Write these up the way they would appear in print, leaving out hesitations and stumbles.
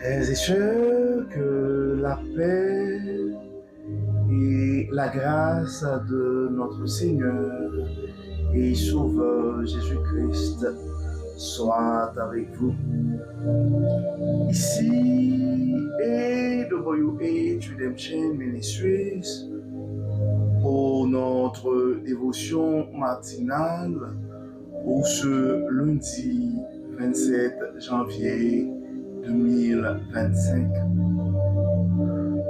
Frères et sœurs, que la paix et la grâce de notre Seigneur et Sauveur Jésus-Christ soient avec vous. Ici est WH Redemption Ministries pour notre dévotion matinale pour ce lundi 27 janvier 2025.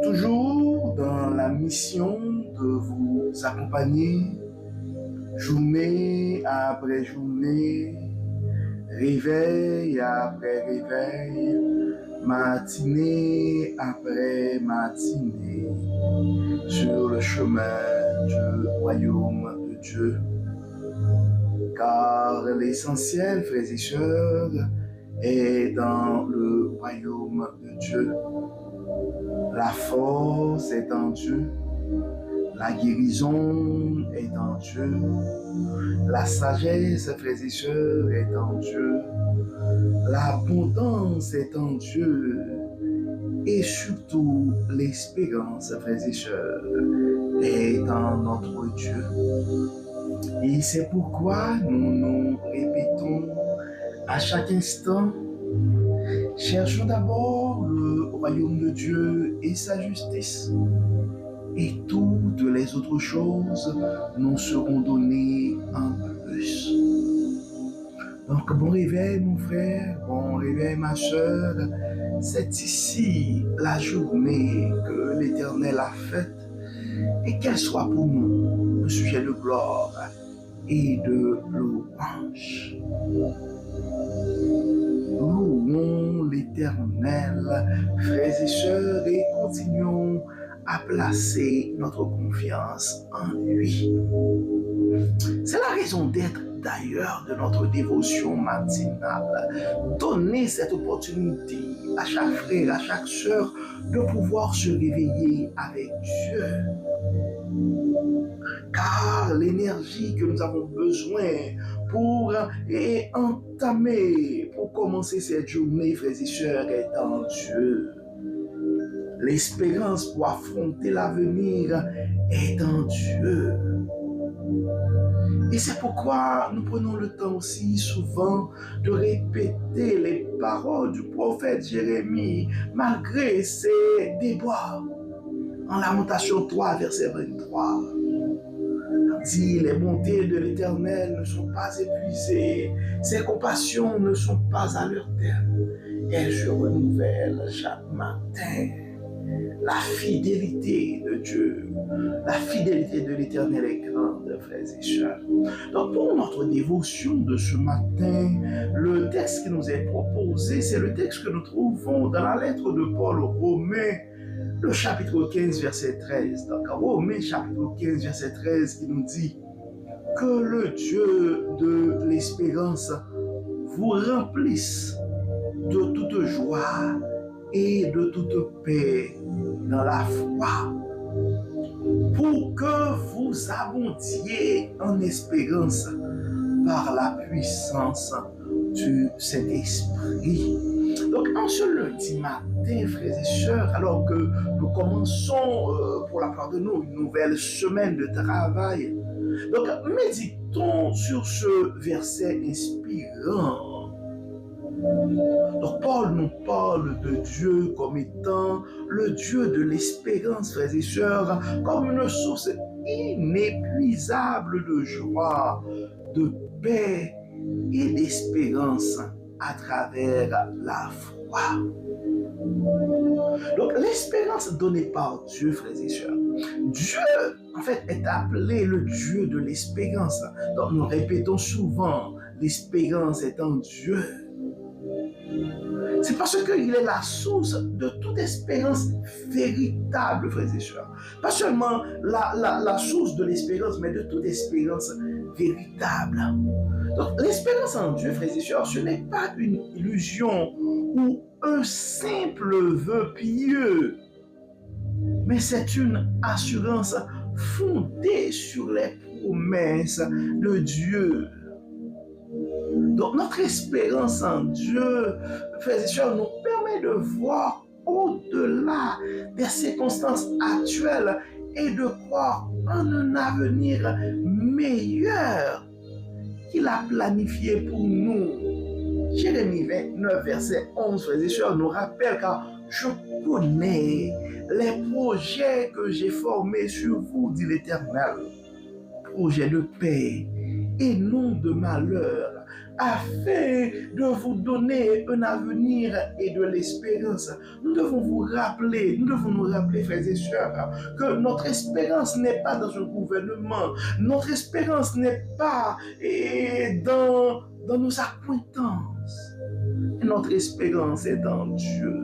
Toujours dans la mission de vous accompagner journée après journée, réveil après réveil, matinée après matinée, sur le chemin du royaume de Dieu. Car l'essentiel, frères et sœurs, est dans le royaume de Dieu. La force est en Dieu. La guérison est en Dieu. La sagesse, frères et sœurs, est en Dieu. L'abondance est en Dieu. Et surtout, l'espérance, frères et sœurs, est en notre Dieu. Et c'est pourquoi nous nous répétons à chaque instant, cherchons d'abord le royaume de Dieu et sa justice, et toutes les autres choses nous seront données en plus. Donc bon réveil mon frère, bon réveil ma soeur, c'est ici la journée que l'Éternel a faite, et qu'elle soit pour nous un sujet de gloire et de louange. Louons l'Éternel, frères et sœurs, et continuons à placer notre confiance en lui. C'est la raison d'être d'ailleurs de notre dévotion matinale. Donner cette opportunité à chaque frère, à chaque sœur de pouvoir se réveiller avec Dieu. Car l'énergie que nous avons besoin pour entamer, pour commencer cette journée, frères et sœurs, est en Dieu. L'espérance pour affronter l'avenir est en Dieu. Et c'est pourquoi nous prenons le temps aussi souvent de répéter les paroles du prophète Jérémie, malgré ses déboires. En Lamentation 3, verset 23. Dit, les bontés de l'Éternel ne sont pas épuisées, ses compassions ne sont pas à leur terme. Elles se renouvellent chaque matin. La fidélité de Dieu, la fidélité de l'Éternel est grande, frères et sœurs. Donc pour notre dévotion de ce matin, le texte qui nous est proposé, c'est le texte que nous trouvons dans la lettre de Paul aux Romains, le chapitre 15, verset 13. Donc, Romains, chapitre 15, verset 13, qui nous dit que le Dieu de l'espérance vous remplisse de toute joie et de toute paix dans la foi, pour que vous abondiez en espérance par la puissance du Saint-Esprit. Donc, en ce lundi matin, frères et sœurs, alors que nous commençons pour la part de nous une nouvelle semaine de travail, donc méditons sur ce verset inspirant. Donc, Paul nous parle de Dieu comme étant le Dieu de l'espérance, frères et sœurs, comme une source inépuisable de joie, de paix et d'espérance à travers la foi. Donc, l'espérance donnée par Dieu, frères et sœurs, Dieu, en fait, est appelé le Dieu de l'espérance. Donc, nous répétons souvent, l'espérance est en Dieu. C'est parce qu'il est la source de toute espérance véritable, frères et sœurs. Pas seulement la source de l'espérance, mais de toute espérance véritable. Donc, l'espérance en Dieu, frères et sœurs, ce n'est pas une illusion ou un simple vœu pieux, mais c'est une assurance fondée sur les promesses de Dieu. Donc notre espérance en Dieu, frères et sœurs, nous permet de voir au-delà des circonstances actuelles et de croire en un avenir meilleur qu'il a planifié pour nous. Jérémie 29, verset 11, frères et sœurs, nous rappelle car je connais les projets que j'ai formés sur vous, dit l'Éternel. Projets de paix et non de malheur, afin de vous donner un avenir et de l'espérance. Nous devons nous rappeler, frères et sœurs, que notre espérance n'est pas dans un gouvernement, notre espérance n'est pas dans nos accointances, notre espérance est dans Dieu.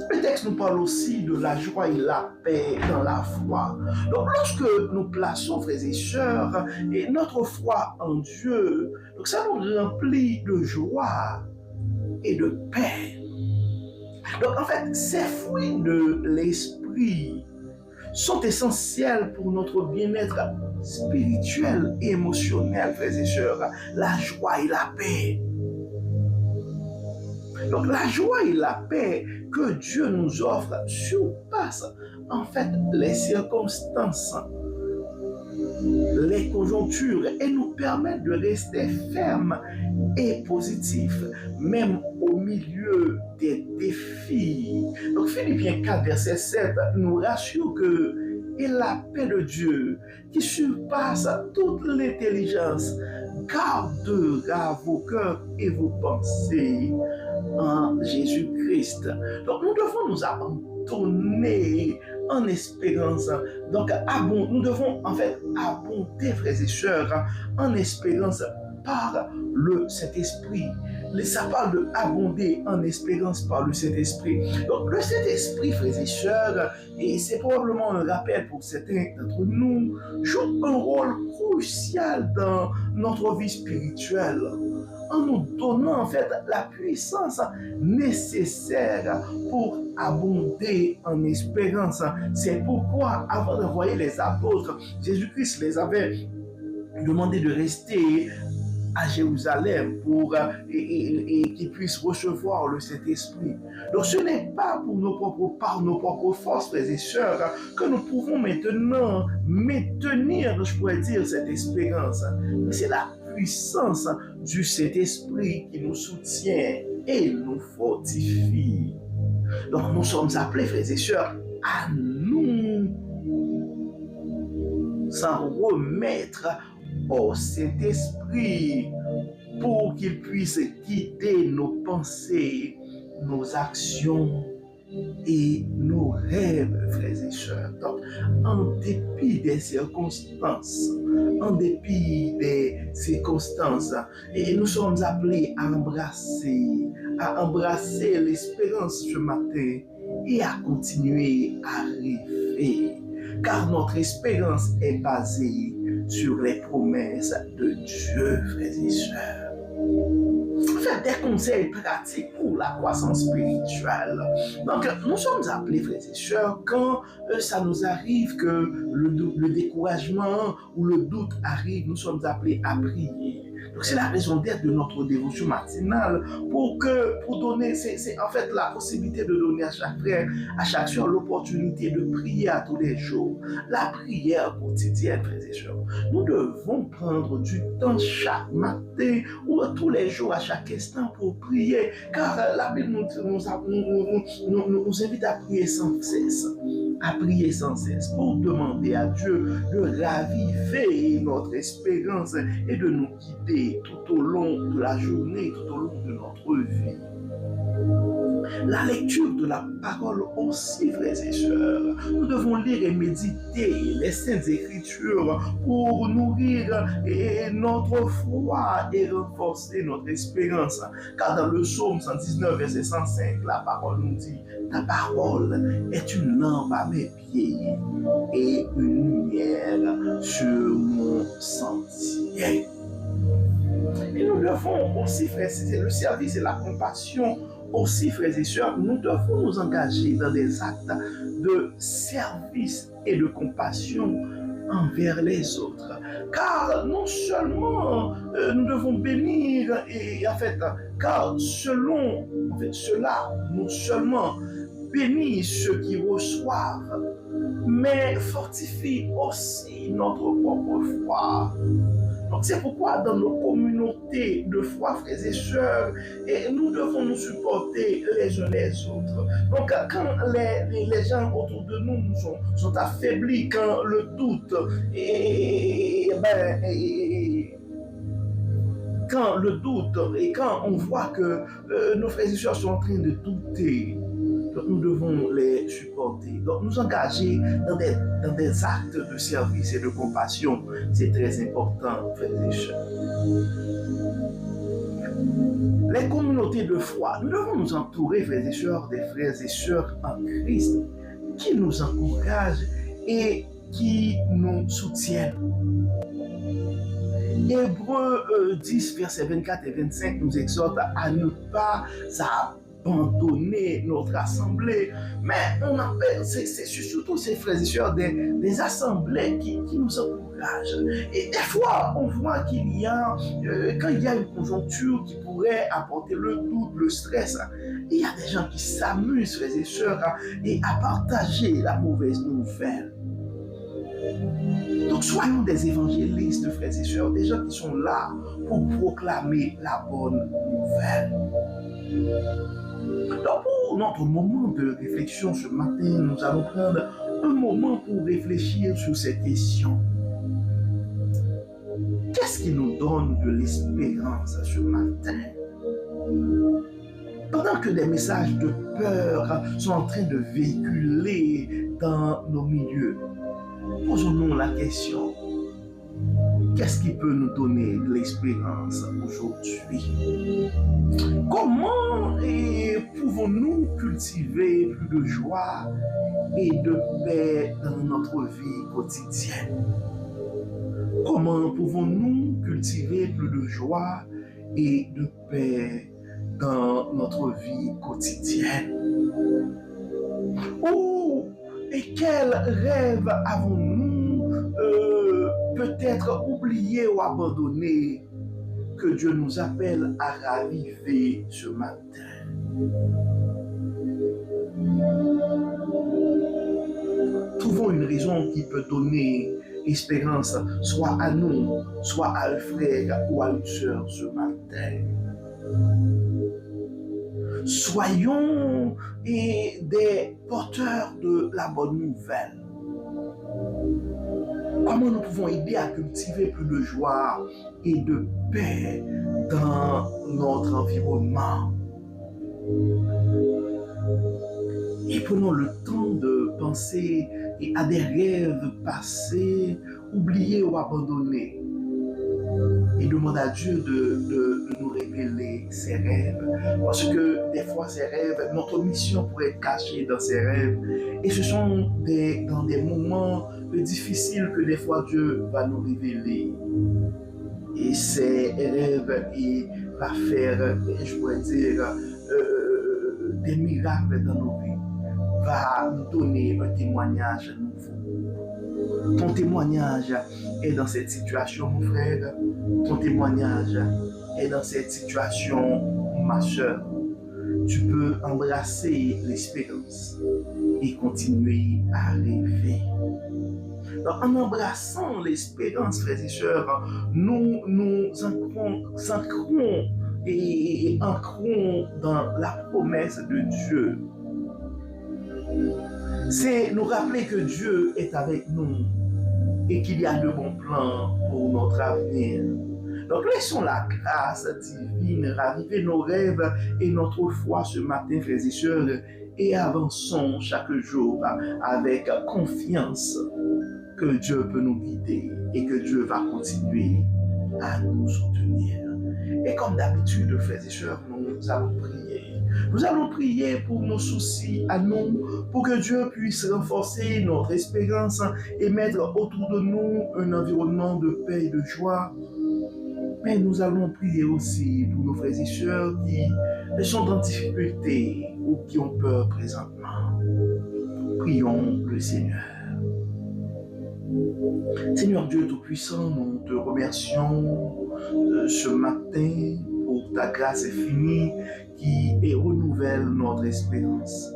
Le texte nous parle aussi de la joie et la paix dans la foi. Donc lorsque nous plaçons, frères et sœurs, et notre foi en Dieu, donc ça nous remplit de joie et de paix. Donc en fait, ces fruits de l'esprit sont essentiels pour notre bien-être spirituel et émotionnel, frères et sœurs. La joie et la paix. Donc la joie et la paix que Dieu nous offre surpassent en fait les circonstances, les conjonctures et nous permettent de rester fermes et positifs, même au milieu des défis. Donc Philippiens 4, verset 7 nous rassure que et la paix de Dieu, qui surpasse toute l'intelligence, gardera vos cœurs et vos pensées en Jésus-Christ. Donc nous devons nous abandonner en espérance. Donc nous devons en fait abonder, frères et sœurs, en espérance par le Saint-Esprit. Ça parle de abonder en espérance par le Saint-Esprit. Donc le Saint-Esprit, frères et sœurs, et c'est probablement un rappel pour certains d'entre nous, joue un rôle crucial dans notre vie spirituelle, en nous donnant en fait la puissance nécessaire pour abonder en espérance. C'est pourquoi, avant d'envoyer les apôtres, Jésus-Christ les avait demandé de rester à Jérusalem pour qu'ils puissent recevoir le Saint-Esprit. Donc ce n'est pas par nos propres forces, frères et sœurs, que nous pouvons maintenant maintenir, je pourrais dire, cette espérance. Mais c'est la puissance du Saint-Esprit qui nous soutient et nous fortifie. Donc nous sommes appelés, frères et sœurs, à nous s'en remettre au Saint-Esprit pour qu'il puisse guider nos pensées, nos actions et nos rêves, frères et sœurs. Donc, en dépit des circonstances, et nous sommes appelés à embrasser l'espérance ce matin et à continuer à rêver, car notre espérance est basée sur les promesses de Dieu, frères et sœurs. Faire des conseils pratiques pour la croissance spirituelle. Donc, nous sommes appelés, frères et sœurs, quand ça nous arrive que le découragement ou le doute arrive, nous sommes appelés à prier. Donc, c'est la raison d'être de notre dévotion matinale pour donner, c'est en fait la possibilité de donner à chaque frère, à chaque soeur, l'opportunité de prier à tous les jours. La prière quotidienne, frères et sœurs. Nous devons prendre du temps chaque matin ou tous les jours, à chaque instant pour prier, car la Bible nous invite à prier sans cesse, pour demander à Dieu de raviver notre espérance et de nous guider tout au long de la journée, tout au long de notre vie. La lecture de la parole aussi, frères et sœurs. Nous devons lire et méditer les Saintes Écritures pour nourrir notre foi et renforcer notre espérance. Car dans le psaume 119, verset 105, la parole nous dit: ta parole est une lampe à mes pieds et une lumière sur mon sentier. Et nous devons aussi, frères, c'est le service et la compassion aussi, frères et sœurs, nous devons nous engager dans des actes de service et de compassion envers les autres. Car non seulement nous devons bénir, et en fait, car selon cela, non seulement bénir ceux qui reçoivent, mais fortifie aussi notre propre foi. Donc c'est pourquoi dans nos communautés de foi, frères et sœurs, et nous devons nous supporter les uns les autres. Donc quand les gens autour de nous sont affaiblis, quand le doute, quand le doute et quand on voit que nos frères et sœurs sont en train de douter, donc nous devons les supporter. Donc nous engager dans des actes de service et de compassion, c'est très important, frères et sœurs. Les communautés de foi, nous devons nous entourer, frères et sœurs, des frères et sœurs en Christ qui nous encouragent et qui nous soutiennent. Hébreux 10, versets 24 et 25 nous exhorte à ne pas abandonner notre assemblée, mais c'est surtout ces frères et sœurs des assemblées qui nous encouragent. Et des fois, on voit qu'il y a, quand il y a une conjoncture qui pourrait apporter le doute, le stress, il y a des gens qui s'amusent, frères et sœurs, et à partager la mauvaise nouvelle. Donc soyons des évangélistes, frères et sœurs, des gens qui sont là pour proclamer la bonne nouvelle. Donc pour notre moment de réflexion ce matin, nous allons prendre un moment pour réfléchir sur cette question. Qu'est-ce qui nous donne de l'espérance ce matin? Pendant que des messages de peur sont en train de véhiculer dans nos milieux, posons-nous la question, qu'est-ce qui peut nous donner de l'espérance aujourd'hui? Comment pouvons-nous cultiver plus de joie et de paix dans notre vie quotidienne? Comment pouvons-nous cultiver plus de joie et de paix dans notre vie quotidienne? Et quels rêves avons-nous peut-être oubliés ou abandonnés que Dieu nous appelle à raviver ce matin? Trouvons une raison qui peut donner espérance, soit à nous, soit à un frère ou à une sœur ce matin. Soyons des porteurs de la bonne nouvelle. Comment nous pouvons aider à cultiver plus de joie et de paix dans notre environnement? Et prenons le temps de penser à des rêves passés, oubliés ou abandonnés. Et demande à Dieu de nous révéler ses rêves. Parce que des fois, ces rêves, notre mission pourrait être cachée dans ces rêves. Et ce sont dans des moments difficiles que des fois Dieu va nous révéler. Et ces rêves, il va faire, je pourrais dire, des miracles dans nos vies. Va nous donner un témoignage nouveau. Ton témoignage est dans cette situation, mon frère. Ton témoignage est dans cette situation, ma soeur. Tu peux embrasser l'espérance et continuer à rêver. Donc, en embrassant l'espérance, frères et sœurs, nous ancrons et ancrons dans la promesse de Dieu. C'est nous rappeler que Dieu est avec nous et qu'il y a de bons plans pour notre avenir. Donc laissons la grâce divine raviver nos rêves et notre foi ce matin, frères et sœurs, et avançons chaque jour avec confiance que Dieu peut nous guider et que Dieu va continuer à nous soutenir. Et comme d'habitude, frères et sœurs, nous allons prier. Nous allons prier pour nos soucis à nous, pour que Dieu puisse renforcer notre espérance et mettre autour de nous un environnement de paix et de joie. Mais nous allons prier aussi pour nos frères et sœurs qui sont en difficulté ou qui ont peur présentement. Prions le Seigneur. Seigneur Dieu Tout-Puissant, nous te remercions ce matin pour ta grâce infinie qui renouvelle notre espérance.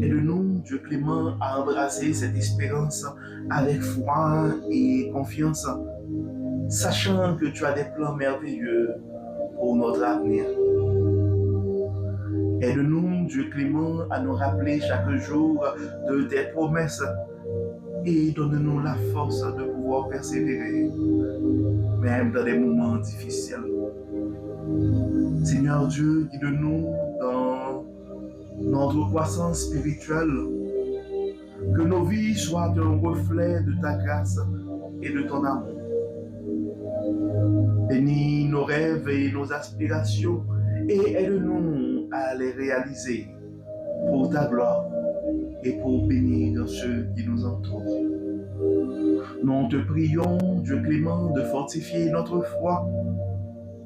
Aide-nous, Dieu clément, à embrasser cette espérance avec foi et confiance, sachant que tu as des plans merveilleux pour notre avenir. Aide-nous, Dieu clément, à nous rappeler chaque jour de tes promesses et donne-nous la force de pouvoir persévérer, même dans des moments difficiles. Seigneur Dieu, guide-nous dans notre croissance spirituelle, que nos vies soient un reflet de ta grâce et de ton amour. Bénis nos rêves et nos aspirations et aide-nous à les réaliser pour ta gloire et pour bénir ceux qui nous entourent. Nous te prions, Dieu clément, de fortifier notre foi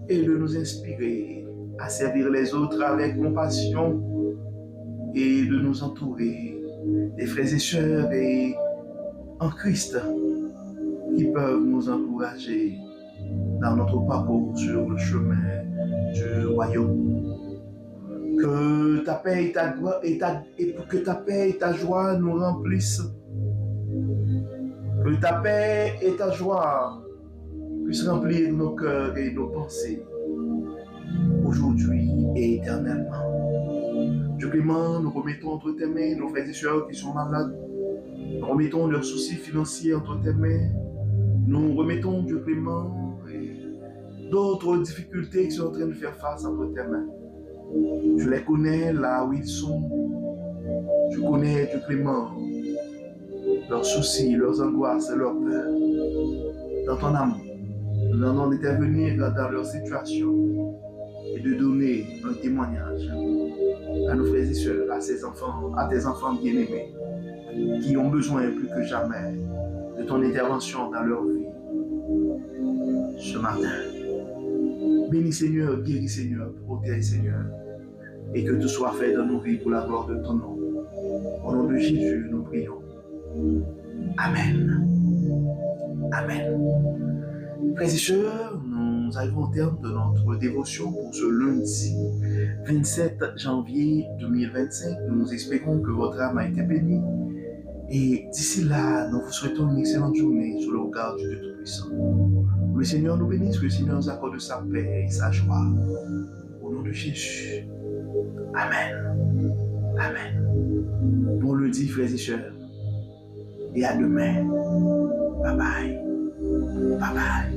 et de nous inspirer à servir les autres avec compassion et de nous entourer des frères et sœurs et en Christ qui peuvent nous encourager dans notre parcours sur le chemin du royaume. Que ta paix et ta paix et ta joie nous remplissent. Que ta paix et ta joie puissent remplir nos cœurs et nos pensées, aujourd'hui et éternellement. Dieu clément, nous remettons entre tes mains nos frères et sœurs qui sont malades. Nous remettons leurs soucis financiers entre tes mains. Nous remettons, Dieu clément, d'autres difficultés qui sont en train de faire face entre tes mains. Je les connais là où ils sont. Je connais, Dieu clément, leurs soucis, leurs angoisses et leurs peurs. Dans ton amour, nous demandons d'intervenir dans leur situation et de donner un témoignage à nos frères et sœurs, à tes enfants bien-aimés, qui ont besoin plus que jamais de ton intervention dans leur vie ce matin. Bénis Seigneur, guéris Seigneur, protège Seigneur, et que tout soit fait dans nos vies pour la gloire de ton nom. Au nom de Jésus, nous prions. Amen. Amen. Frères et sœurs, nous arrivons au terme de notre dévotion pour ce lundi 27 janvier 2025. Nous espérons que votre âme a été bénie. Et d'ici là, nous vous souhaitons une excellente journée sous le regard du Dieu Tout-Puissant. Le Seigneur nous bénisse, que le Seigneur nous accorde sa paix et sa joie. Au nom de Jésus. Amen. Amen. Bon lundi, frères et sœurs. Et à demain. Bye bye. Bye bye.